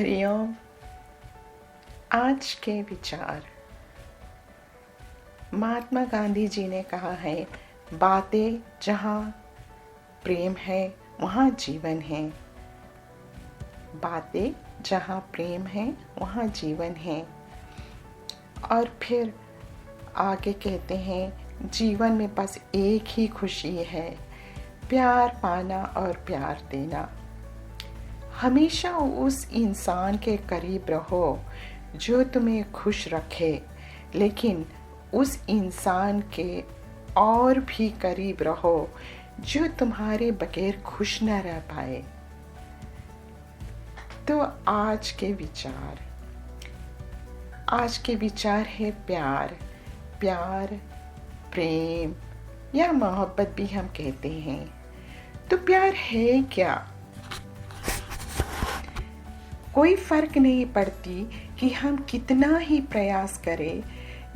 हरिओम। आज के विचार। महात्मा गांधी जी ने कहा है, बातें जहाँ प्रेम है वहाँ जीवन है। बातें जहाँ प्रेम है वहाँ जीवन है। और फिर आगे कहते हैं, जीवन में बस एक ही खुशी है, प्यार पाना और प्यार देना। हमेशा उस इंसान के करीब रहो जो तुम्हें खुश रखे, लेकिन उस इंसान के और भी करीब रहो जो तुम्हारे बगैर खुश न रह पाए। तो आज के विचार है प्यार। प्यार, प्रेम या मोहब्बत भी हम कहते हैं। तो प्यार है क्या? कोई फर्क नहीं पड़ती कि हम कितना ही प्रयास करें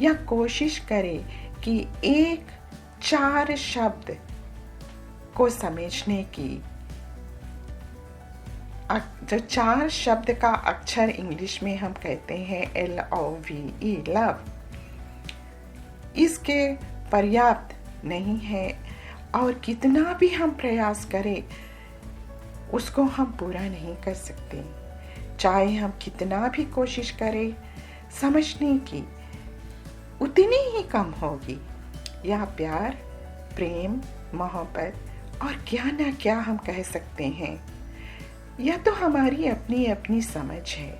या कोशिश करें कि एक चार शब्द को समझने की। जो चार शब्द का अक्षर इंग्लिश में हम कहते हैं LOVE, लव, इसके पर्याप्त नहीं है। और कितना भी हम प्रयास करें उसको हम पूरा नहीं कर सकते। चाहे हम कितना भी कोशिश करें, समझने की उतनी ही कम होगी। यह प्यार, प्रेम, मोहब्बत और क्या ना क्या हम कह सकते हैं। यह तो हमारी अपनी अपनी समझ है।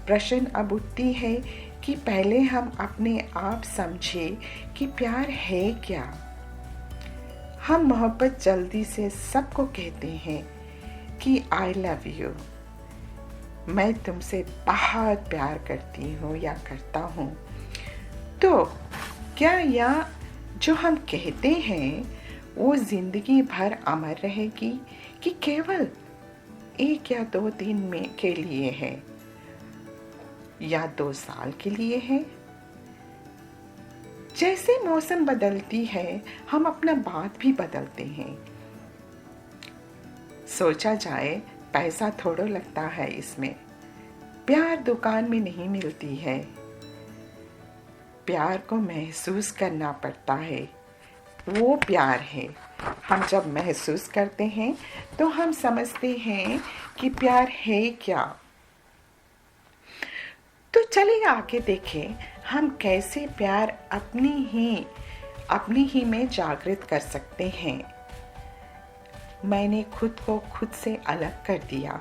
प्रश्न अब उठती है कि पहले हम अपने आप समझे कि प्यार है क्या। हम मोहब्बत जल्दी से सबको कहते हैं कि आई लव यू, मैं तुमसे बहुत प्यार करती हूँ या करता हूँ। तो क्या यह जो हम कहते हैं वो जिंदगी भर अमर रहेगी कि केवल 1 या 2 दिन में के लिए है या 2 साल के लिए है? जैसे मौसम बदलती है हम अपना बात भी बदलते हैं। सोचा जाए, पैसा थोड़ा लगता है इसमें। प्यार दुकान में नहीं मिलती है। प्यार को महसूस करना पड़ता है, वो प्यार है। हम जब महसूस करते हैं तो हम समझते हैं कि प्यार है क्या। तो चलिए आगे देखें हम कैसे प्यार अपनी ही में जागृत कर सकते हैं। मैंने खुद को खुद से अलग कर दिया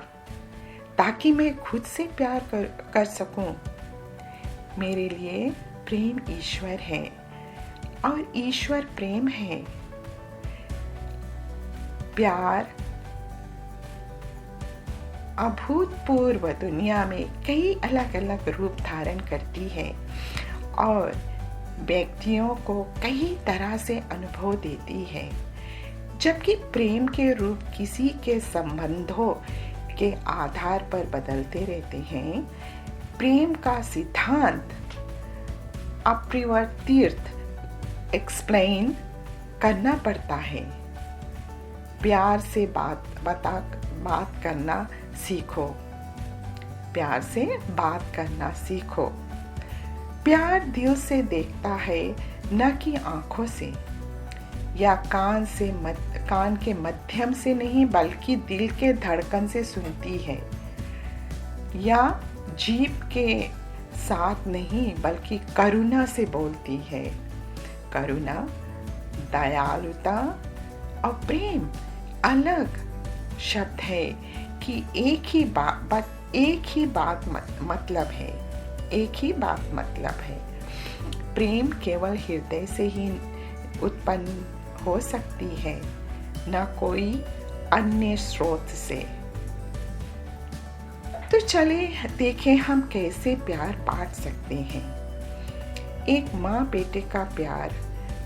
ताकि मैं खुद से प्यार कर सकूं। मेरे लिए प्रेम ईश्वर है और ईश्वर प्रेम है। प्यार अभूतपूर्व दुनिया में कई अलग अलग रूप धारण करती है और व्यक्तियों को कई तरह से अनुभव देती है। जबकि प्रेम के रूप किसी के संबंधों के आधार पर बदलते रहते हैं, प्रेम का सिद्धांत अपरिवर्तित एक्सप्लेन करना पड़ता है। प्यार से बात करना सीखो। प्यार से बात करना सीखो। प्यार दिल से देखता है, न कि आंखों से या कान के माध्यम से नहीं, बल्कि दिल के धड़कन से सुनती है। या जीभ के साथ नहीं, बल्कि करुणा से बोलती है। करुणा, दयालुता और प्रेम अलग शब्द है कि एक ही बात मतलब है। प्रेम केवल हृदय से ही उत्पन्न हो सकती है, न कोई अन्य स्रोत से। तो चले देखें हम कैसे प्यार बांट सकते हैं। एक माँ बेटे का प्यार,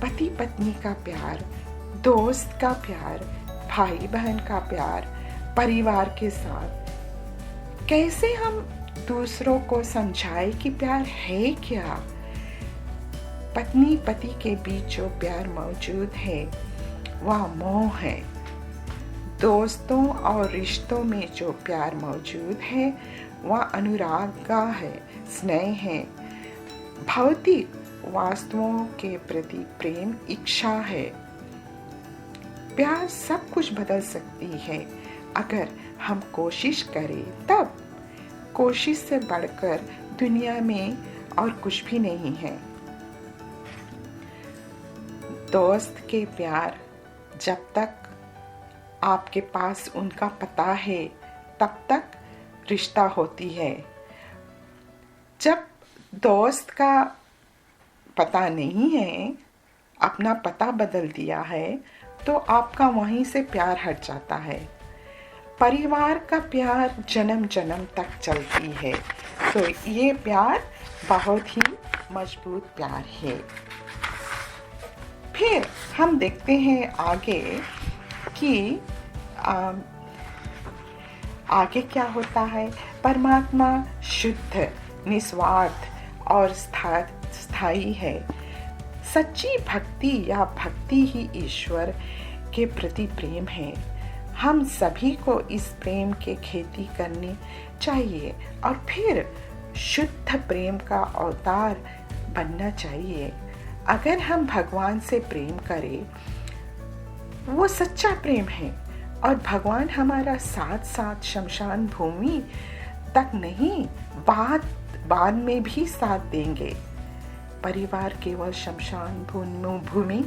पति पत्नी का प्यार, दोस्त का प्यार, भाई बहन का प्यार, परिवार के साथ। कैसे हम दूसरों को समझाएं कि प्यार है क्या। पत्नी पति के बीच जो प्यार मौजूद है वह मोह है। दोस्तों और रिश्तों में जो प्यार मौजूद है वह अनुराग का है, स्नेह है, भौतिक वस्तुओं के प्रति प्रेम, इच्छा है। प्यार सब कुछ बदल सकती है अगर हम कोशिश करें, तब कोशिश से बढ़कर दुनिया में और कुछ भी नहीं है। दोस्त के प्यार, जब तक आपके पास उनका पता है तब तक रिश्ता होती है। जब दोस्त का पता नहीं है, अपना पता बदल दिया है, तो आपका वहीं से प्यार हट जाता है। परिवार का प्यार जन्म जन्म तक चलती है, तो ये प्यार बहुत ही मजबूत प्यार है। फिर हम देखते हैं आगे कि आगे क्या होता है। परमात्मा शुद्ध, निस्वार्थ और स्थायी है। सच्ची भक्ति या भक्ति ही ईश्वर के प्रति प्रेम है। हम सभी को इस प्रेम के खेती करनी चाहिए और फिर शुद्ध प्रेम का अवतार बनना चाहिए। अगर हम भगवान से प्रेम करें, वो सच्चा प्रेम है और भगवान हमारा साथ साथ शमशान भूमि तक नहीं, बाद में भी साथ देंगे। परिवार केवल शमशान भूमि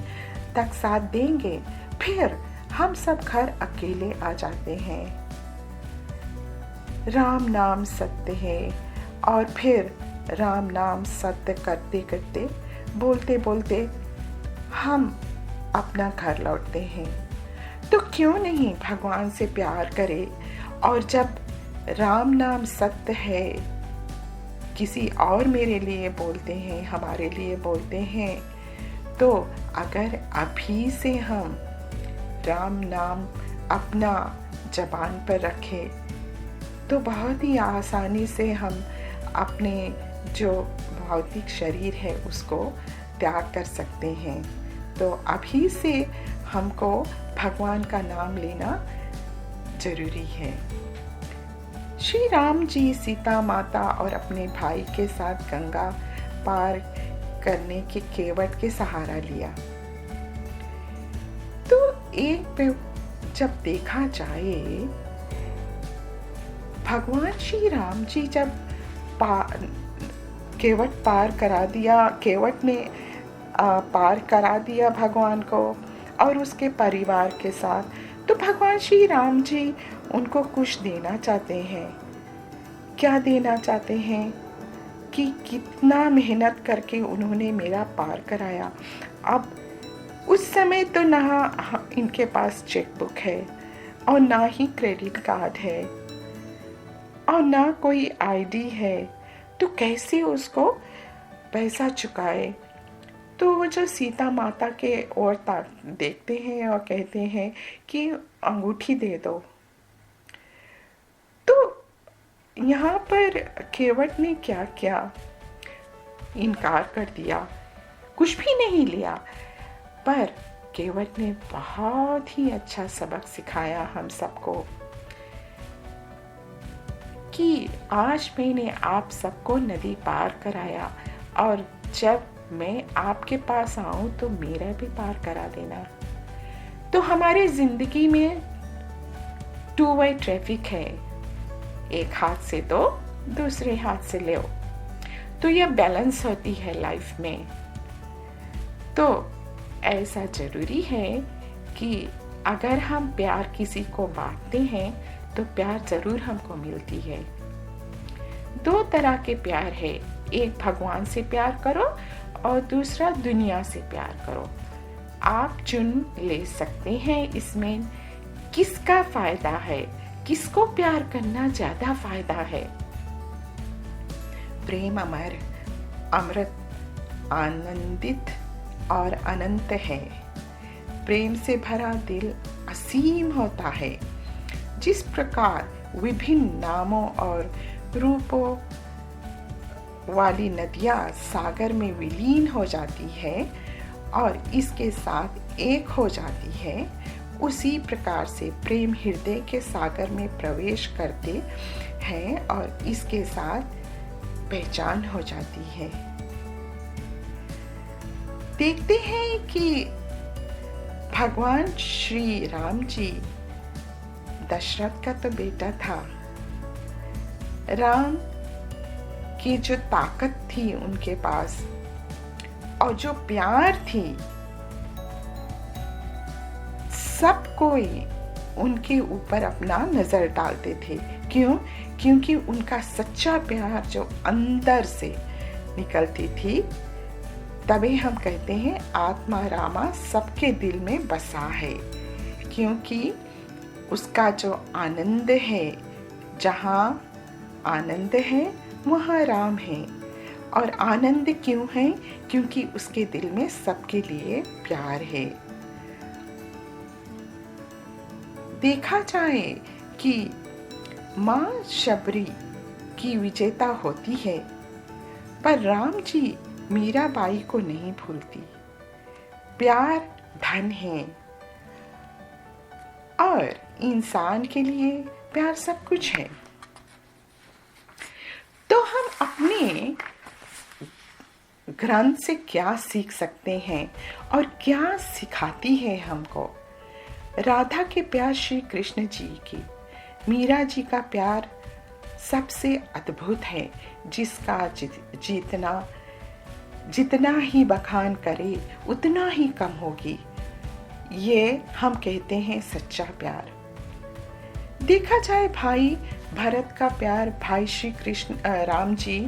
तक साथ देंगे, फिर हम सब घर अकेले आ जाते हैं। राम नाम सत्य है और फिर राम नाम सत्य करते करते, बोलते बोलते हम अपना घर लौटते हैं। तो क्यों नहीं भगवान से प्यार करें। और जब राम नाम सत्य है, किसी और मेरे लिए बोलते हैं, हमारे लिए बोलते हैं, तो अगर अभी से हम राम नाम अपना जबान पर रखें, तो बहुत ही आसानी से हम अपने जो भौतिक शरीर है उसको त्याग कर सकते हैं। तो अभी से हमको भगवान का नाम लेना जरूरी है। श्री राम जी सीता माता और अपने भाई के साथ गंगा पार करने के केवट के सहारा लिया। तो एक पे जब देखा जाए, भगवान श्री राम जी जब केवट पार करा दिया, केवट ने पार करा दिया भगवान को और उसके परिवार के साथ, तो भगवान श्री राम जी उनको कुछ देना चाहते हैं। क्या देना चाहते हैं कि कितना मेहनत करके उन्होंने मेरा पार कराया। अब उस समय तो ना इनके पास चेकबुक है और ना ही क्रेडिट कार्ड है और ना कोई आईडी है, तो कैसे उसको पैसा चुकाए। तो वो जो सीता माता के ओर देखते हैं और कहते हैं कि अंगूठी दे दो। तो यहाँ पर केवट ने क्या किया, इनकार कर दिया, कुछ भी नहीं लिया। पर केवट ने बहुत ही अच्छा सबक सिखाया हम सबको कि आज मैंने आप सबको नदी पार कराया और जब मैं आपके पास आऊं तो मेरा भी पार करा देना। तो हमारे जिंदगी में 2 वे ट्रैफिक है, एक हाथ से दो, दूसरे हाथ से ले। तो यह बैलेंस होती है लाइफ में। तो ऐसा जरूरी है कि अगर हम प्यार किसी को बांटते हैं तो प्यार जरूर हमको मिलती है। 2 तरह के प्यार है, एक भगवान से प्यार करो और दूसरा दुनिया से प्यार करो। आप चुन ले सकते हैं इसमें किसका फायदा है, किसको प्यार करना ज्यादा फायदा है। प्रेम अमर, अमृत, आनंदित और अनंत है। प्रेम से भरा दिल असीम होता है। जिस प्रकार विभिन्न नामों और रूपों वाली नदियाँ सागर में विलीन हो जाती है और इसके साथ एक हो जाती है, उसी प्रकार से प्रेम हृदय के सागर में प्रवेश करते हैं और इसके साथ पहचान हो जाती है। देखते हैं कि भगवान श्री राम जी दशरथ का तो बेटा था। राम की जो ताकत थी उनके पास और जो प्यार थी, सब कोई उनके ऊपर अपना नजर डालते थे। क्यों? क्योंकि उनका सच्चा प्यार जो अंदर से निकलती थी, तभी हम कहते हैं आत्मा रामा सबके दिल में बसा है। क्योंकि उसका जो आनंद है, जहाँ आनंद है वहाँ राम है। और आनंद क्यों है? क्योंकि उसके दिल में सबके लिए प्यार है। देखा जाए कि माँ शबरी की विजेता होती है, पर राम जी मीराबाई को नहीं भूलती। प्यार धन है और इंसान के लिए प्यार सब कुछ है। तो हम अपने ग्रंथ से क्या सीख सकते हैं और क्या सिखाती है हमको? राधा के प्यार श्री कृष्ण जी की, मीरा जी का प्यार सबसे अद्भुत है, जिसका जितना ही बखान करे उतना ही कम होगी। ये हम कहते हैं सच्चा प्यार। देखा जाए भाई भरत का प्यार भाई श्री कृष्ण राम जी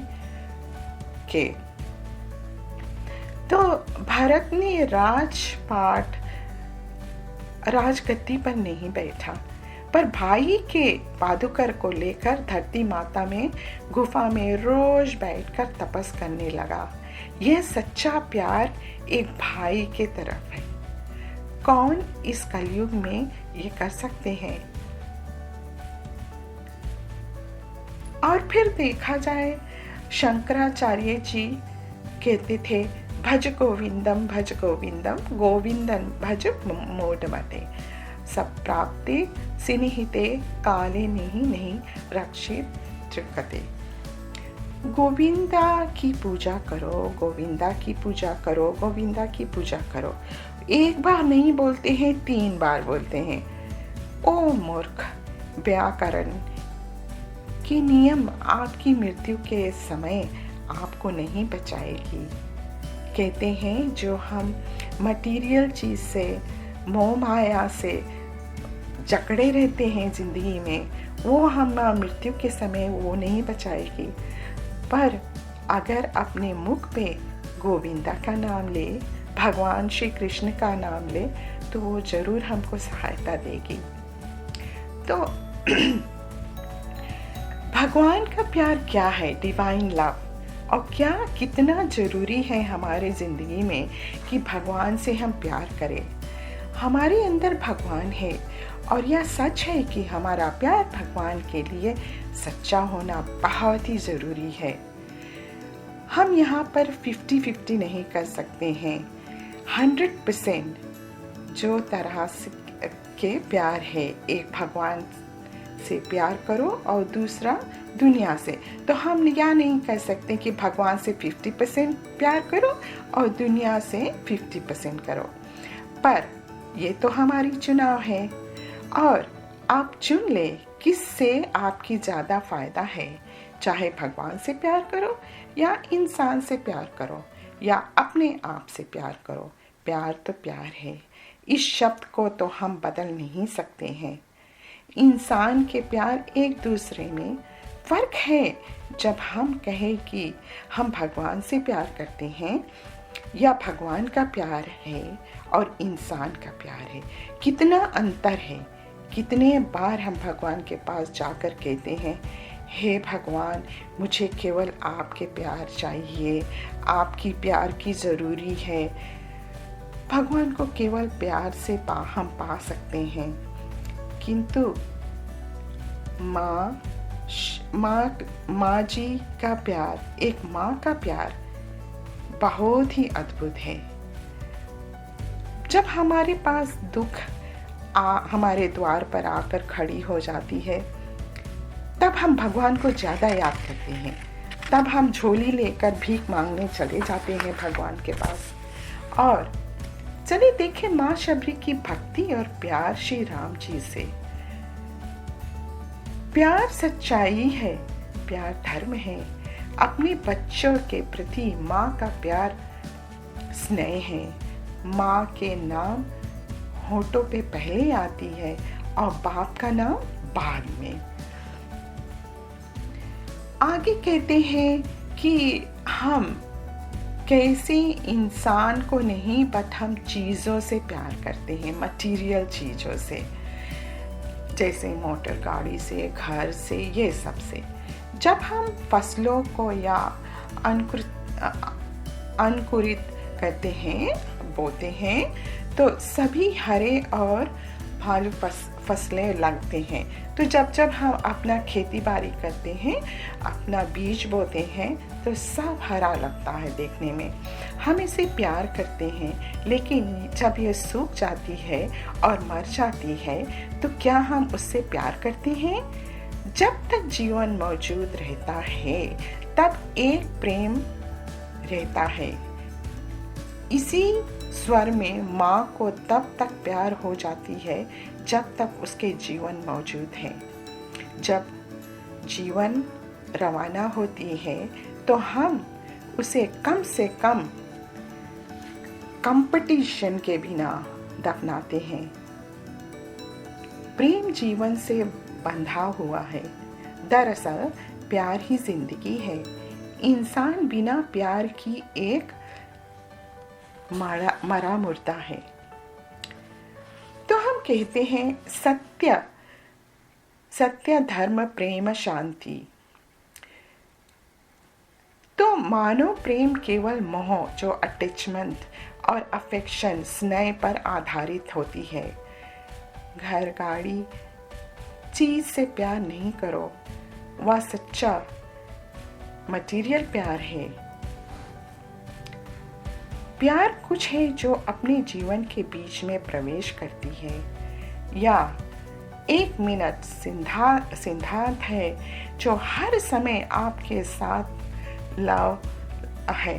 के, तो भरत ने राजगद्दी पर नहीं बैठा, पर भाई के पादुकर को लेकर धरती माता में गुफा में रोज बैठकर तपस करने लगा। यह सच्चा प्यार एक भाई के तरफ है। कौन इस कलयुग में ये कर सकते हैं? और फिर देखा जाए शंकराचार्य जी कहते थे भज गोविंदम गोविंदन भज मोडमते सब प्राप्ते सिनिहिते काले नहीं रक्षित त्रिकते। गोविंदा की पूजा करो, गोविंदा की पूजा करो, गोविंदा की पूजा करो। एक बार नहीं बोलते हैं, 3 बार बोलते हैं। ओ मूर्ख, व्याकरण की नियम आपकी मृत्यु के समय आपको नहीं बचाएगी। कहते हैं जो हम मटेरियल चीज से, मोह माया से जकड़े रहते हैं जिंदगी में, वो हम मृत्यु के समय वो नहीं बचाएगी। पर अगर अपने मुख पे गोविंदा का नाम ले, भगवान श्री कृष्ण का नाम ले, तो वो जरूर हमको सहायता देगी। तो भगवान का प्यार क्या है, डिवाइन लव, और क्या कितना जरूरी है हमारे जिंदगी में कि भगवान से हम प्यार करें। हमारे अंदर भगवान है और यह सच है कि हमारा प्यार भगवान के लिए सच्चा होना बहुत ही ज़रूरी है। हम यहाँ पर 50-50 नहीं कर सकते हैं। 100% जो तरह के प्यार है, एक भगवान से प्यार करो और दूसरा दुनिया से। तो हम यह नहीं कर सकते कि भगवान से 50% प्यार करो और दुनिया से 50% करो, पर ये तो हमारी चुनाव है और आप चुन ले किससे आपकी ज़्यादा फ़ायदा है। चाहे भगवान से प्यार करो या इंसान से प्यार करो या अपने आप से प्यार करो, प्यार तो प्यार है। इस शब्द को तो हम बदल नहीं सकते हैं। इंसान के प्यार एक दूसरे में फ़र्क है। जब हम कहें कि हम भगवान से प्यार करते हैं या भगवान का प्यार है और इंसान का प्यार है, कितना अंतर है। कितने बार हम भगवान के पास जाकर कहते हैं, हे भगवान, मुझे केवल आपके प्यार चाहिए, आपकी प्यार की ज़रूरी है। भगवान को केवल प्यार से हम पा सकते हैं। किंतु माँ जी का प्यार, एक माँ का प्यार बहुत ही अद्भुत है। जब हमारे पास दुख हमारे द्वार पर आकर खड़ी हो जाती है, तब हम भगवान को ज़्यादा याद करते हैं। तब हम झोली लेकर भीख मांगने चले जाते हैं भगवान के पास। और चलिए देखें माँ शबरी की भक्ति और प्यार श्री राम जी से। प्यार सच्चाई है, प्यार धर्म है। अपने बच्चों के प्रति माँ का प्यार स्नेह है। माँ के नाम होठों पे पहले आती है और बाप का नाम बाद में। आगे कहते हैं कि हम कैसे इंसान को नहीं बट हम चीज़ों से प्यार करते हैं, मटेरियल चीज़ों से, जैसे मोटर गाड़ी से, घर से, ये सब से। जब हम फसलों को या अंकुरित करते हैं, बोते हैं, तो सभी हरे और भालू फसलें लगते हैं। तो जब हम अपना खेती बाड़ी करते हैं, अपना बीज बोते हैं, तो सब हरा लगता है देखने में। हम इसे प्यार करते हैं, लेकिन जब ये सूख जाती है और मर जाती है, तो क्या हम उससे प्यार करते हैं? जब तक जीवन मौजूद रहता है, तब एक प्रेम रहता है। इसी स्वर में माँ को तब तक प्यार हो जाती है जब तक उसके जीवन मौजूद है। जब जीवन रवाना होती है, तो हम उसे कम से कम कंपटीशन के बिना दफनाते हैं। प्रेम जीवन से बंधा हुआ है। दरअसल प्यार ही जिंदगी है। इंसान बिना प्यार की एक मरा मुर्दा है। तो हम कहते हैं सत्य धर्म प्रेम शांति। तो मानव प्रेम केवल मोह, जो अटैचमेंट और अफेक्शन, स्नेह पर आधारित होती है। घर, गाड़ी, चीज से प्यार नहीं करो, वह सच्चा मटेरियल प्यार है। प्यार कुछ है जो अपने जीवन के बीच में प्रवेश करती है, या एक मिनट सिद्धांत है जो हर समय आपके साथ लव है।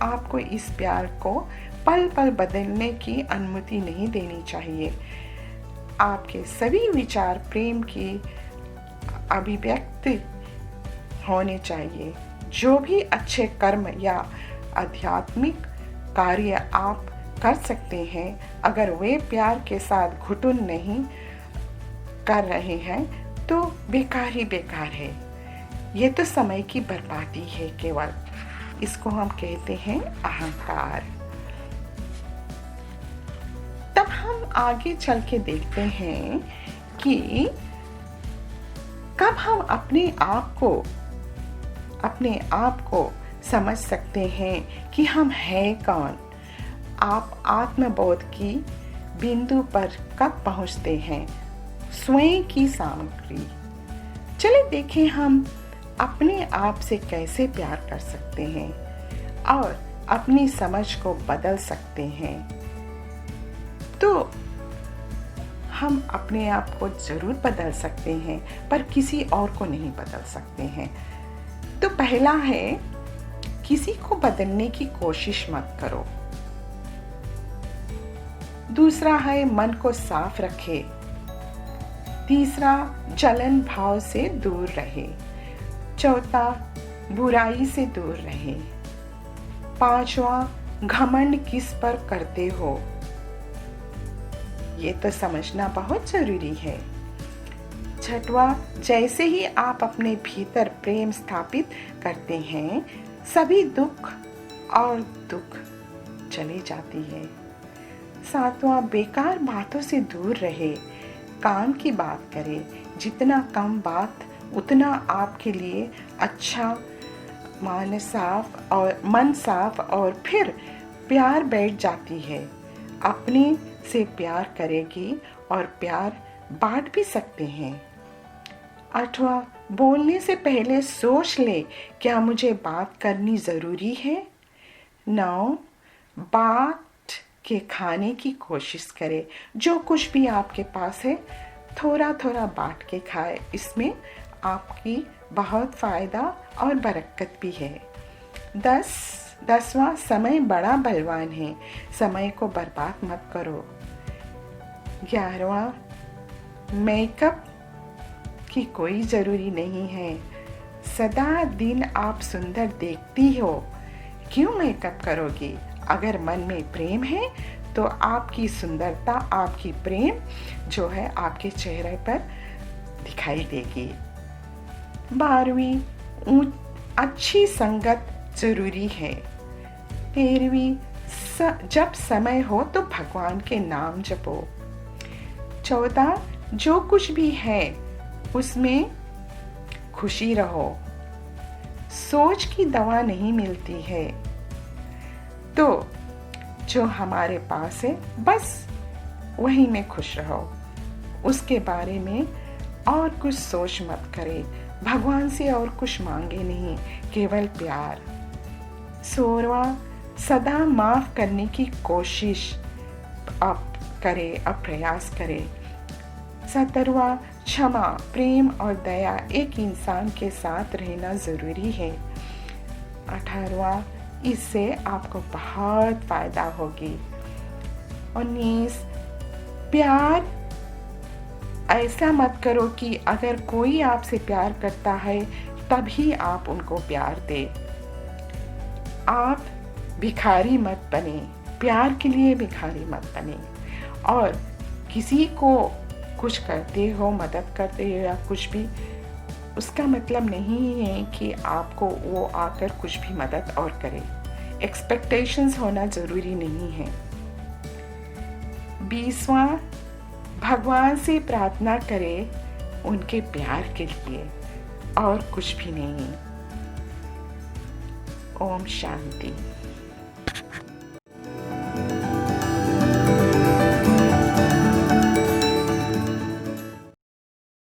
आपको इस प्यार को पल पल बदलने की अनुमति नहीं देनी चाहिए। आपके सभी विचार प्रेम की अभिव्यक्ति होने चाहिए। जो भी अच्छे कर्म या आध्यात्मिक कार्य आप कर सकते हैं, अगर वे प्यार के साथ घुटन नहीं कर रहे हैं, तो बेकार ही बेकार है। ये तो समय की बर्बादी है केवल। इसको हम कहते हैं अहंकार। तब हम आगे चल के देखते हैं कि कब हम अपने आप को समझ सकते हैं कि हम हैं कौन। आप आत्मबोध की बिंदु पर कब पहुंचते हैं? स्वयं की सामग्री। चलिए देखें हम अपने आप से कैसे प्यार कर सकते हैं और अपनी समझ को बदल सकते हैं। तो हम अपने आप को जरूर बदल सकते हैं, पर किसी और को नहीं बदल सकते हैं। तो पहला है, किसी को बदलने की कोशिश मत करो। दूसरा है, मन को साफ रखे। तीसरा, जलन भाव से दूर रहे। चौथा, बुराई से दूर रहे। पांचवा, घमंड किस पर करते हो, ये तो समझना बहुत जरूरी है। छठवा, जैसे ही आप अपने भीतर प्रेम स्थापित करते हैं, सभी दुख चली जाती है। सातवां, बेकार बातों से दूर रहे, काम की बात करें। जितना कम बात उतना आपके लिए अच्छा। मन साफ और फिर प्यार बैठ जाती है। अपने से प्यार करेगी और प्यार बांट भी सकते हैं। आठवां, बोलने से पहले सोच ले, क्या मुझे बात करनी जरूरी है। 9, बात के खाने की कोशिश करें। जो कुछ भी आपके पास है थोड़ा थोड़ा बांट के खाए, इसमें आपकी बहुत फ़ायदा और बरकत भी है। 10वां समय बड़ा बलवान है, समय को बर्बाद मत करो। 11वां मेकअप की कोई ज़रूरी नहीं है, सदा दिन आप सुंदर दिखती हो, क्यों मेकअप करोगी? अगर मन में प्रेम है तो आपकी सुंदरता, आपकी प्रेम जो है आपके चेहरे पर दिखाई देगी। 12वीं अच्छी संगत जरूरी है। 13वीं जब समय हो तो भगवान के नाम जपो। 14 जो कुछ भी है उसमें खुशी रहो, सोच की दवा नहीं मिलती है, तो जो हमारे पास है बस वही में खुश रहो, उसके बारे में और कुछ सोच मत करें। भगवान से और कुछ मांगे नहीं, केवल प्यार। 16वां सदा माफ करने की कोशिश आप करें, अब प्रयास करें। 17वां क्षमा, प्रेम और दया एक इंसान के साथ रहना ज़रूरी है। 18वां इससे आपको बहुत फ़ायदा होगी। 19 प्यार ऐसा मत करो कि अगर कोई आपसे प्यार करता है तभी आप उनको प्यार दे। आप भिखारी मत बने, प्यार के लिए भिखारी मत बने। और किसी को कुछ करते हो, मदद करते हो या कुछ भी, उसका मतलब नहीं है कि आपको वो आकर कुछ भी मदद और करे। एक्सपेक्टेशंस होना ज़रूरी नहीं है। 20वां भगवान से प्रार्थना करें उनके प्यार के लिए और कुछ भी नहीं। ओम शांति।